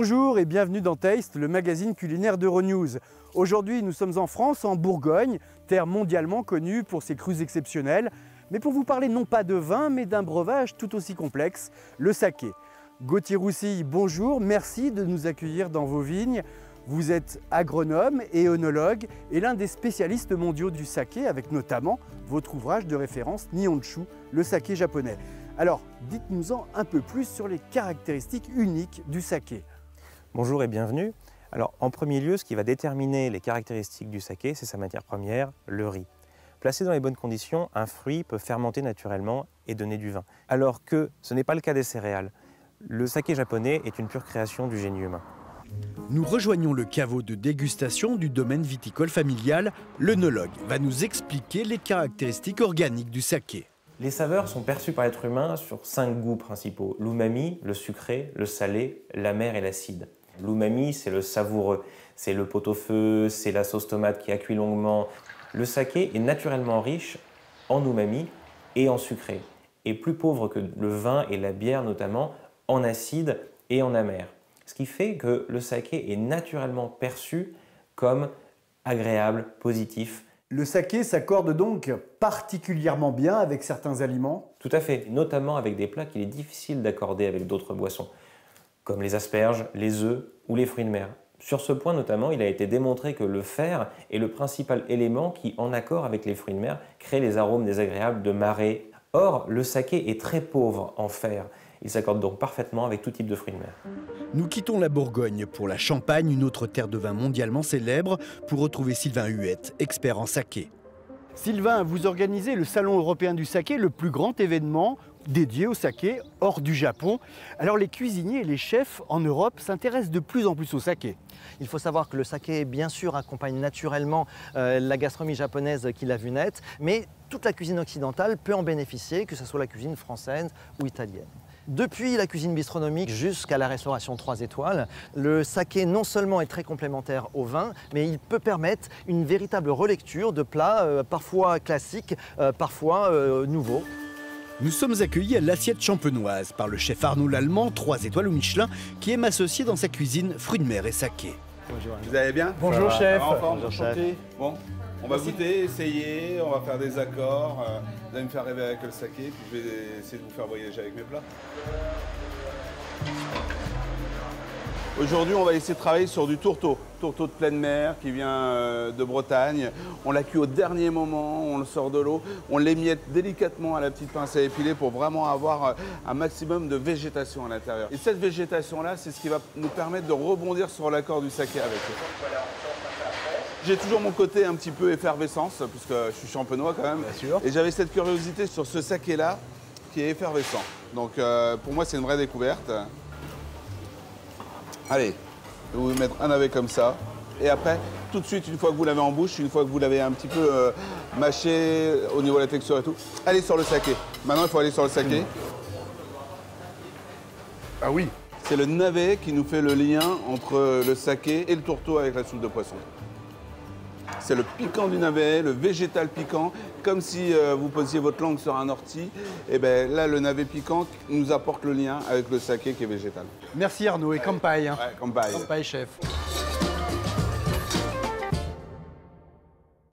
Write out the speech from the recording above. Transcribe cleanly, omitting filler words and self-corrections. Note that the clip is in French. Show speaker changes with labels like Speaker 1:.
Speaker 1: Bonjour et bienvenue dans Taste, le magazine culinaire d'Euronews. Aujourd'hui, nous sommes en France, en Bourgogne, terre mondialement connue pour ses crus exceptionnels, mais pour vous parler non pas de vin, mais d'un breuvage tout aussi complexe, le saké. Gauthier Roussille, bonjour, merci de nous accueillir dans vos vignes. Vous êtes agronome et œnologue et l'un des spécialistes mondiaux du saké, avec notamment votre ouvrage de référence Nihonshu, le saké japonais. Alors, dites-nous-en un peu plus sur les caractéristiques uniques du saké.
Speaker 2: Bonjour et bienvenue. Alors, en premier lieu, ce qui va déterminer les caractéristiques du saké, c'est sa matière première, le riz. Placé dans les bonnes conditions, un fruit peut fermenter naturellement et donner du vin, alors que ce n'est pas le cas des céréales. Le saké japonais est une pure création du génie humain.
Speaker 1: Nous rejoignons le caveau de dégustation du domaine viticole familial. L'œnologue va nous expliquer les caractéristiques organiques du saké.
Speaker 2: Les saveurs sont perçues par l'être humain sur 5 goûts principaux. L'umami, le sucré, le salé, l'amer et l'acide. L'umami, c'est le savoureux, c'est le pot-au-feu, c'est la sauce tomate qui a cuit longuement. Le saké est naturellement riche en umami et en sucré, et plus pauvre que le vin et la bière notamment, en acide et en amer. Ce qui fait que le saké est naturellement perçu comme agréable, positif.
Speaker 1: Le saké s'accorde donc particulièrement bien avec certains aliments.
Speaker 2: Tout à fait, notamment avec des plats qu'il est difficile d'accorder avec d'autres boissons, comme les asperges, les œufs ou les fruits de mer. Sur ce point notamment, il a été démontré que le fer est le principal élément qui, en accord avec les fruits de mer, crée les arômes désagréables de marée. Or, le saké est très pauvre en fer. Il s'accorde donc parfaitement avec tout type de fruits de mer.
Speaker 1: Nous quittons la Bourgogne pour la Champagne, une autre terre de vin mondialement célèbre, pour retrouver Sylvain Huette, expert en saké. Sylvain, vous organisez le Salon européen du saké, le plus grand événement dédié au saké hors du Japon. Alors les cuisiniers et les chefs en Europe s'intéressent de plus en plus au saké.
Speaker 3: Il faut savoir que le saké, bien sûr, accompagne naturellement la gastronomie japonaise qui l'a vu naître, mais toute la cuisine occidentale peut en bénéficier, que ce soit la cuisine française ou italienne. Depuis la cuisine bistronomique jusqu'à la restauration 3 étoiles, le saké non seulement est très complémentaire au vin, mais il peut permettre une véritable relecture de plats parfois classiques, parfois nouveaux.
Speaker 1: Nous sommes accueillis à l'assiette champenoise par le chef Arnaud Lallemand, 3 étoiles au Michelin, qui aime associer dans sa cuisine fruits de mer et saké.
Speaker 4: Bonjour. Vous allez bien?
Speaker 1: Bonjour chef.
Speaker 3: Bonjour chef.
Speaker 4: Bon, on va goûter, essayer, on va faire des accords. Vous allez me faire rêver avec le saké, puis je vais essayer de vous faire voyager avec mes plats. Aujourd'hui, on va essayer de travailler sur du tourteau. Tourteau de pleine mer qui vient de Bretagne. On l'a cuit au dernier moment, on le sort de l'eau. On l'émiette délicatement à la petite pince à épiler pour vraiment avoir un maximum de végétation à l'intérieur. Et cette végétation-là, c'est ce qui va nous permettre de rebondir sur l'accord du saké avec eux. J'ai toujours mon côté un petit peu effervescence, puisque je suis champenois quand même. Bien sûr. Et j'avais cette curiosité sur ce saké-là qui est effervescent. Donc pour moi, c'est une vraie découverte. Allez, je vais vous mettre un navet comme ça. Et après, tout de suite, une fois que vous l'avez en bouche, une fois que vous l'avez un petit peu mâché au niveau de la texture et tout, allez sur le saké. Maintenant, il faut aller sur le saké. Ah oui. C'est le navet qui nous fait le lien entre le saké et le tourteau avec la soupe de poisson. C'est le piquant du navet, le végétal piquant, comme si vous posiez votre langue sur un ortie. Et bien là, le navet piquant nous apporte le lien avec le saké qui est végétal.
Speaker 1: Merci Arnaud et kampai.
Speaker 4: Ouais, kampai.
Speaker 1: Kampai chef.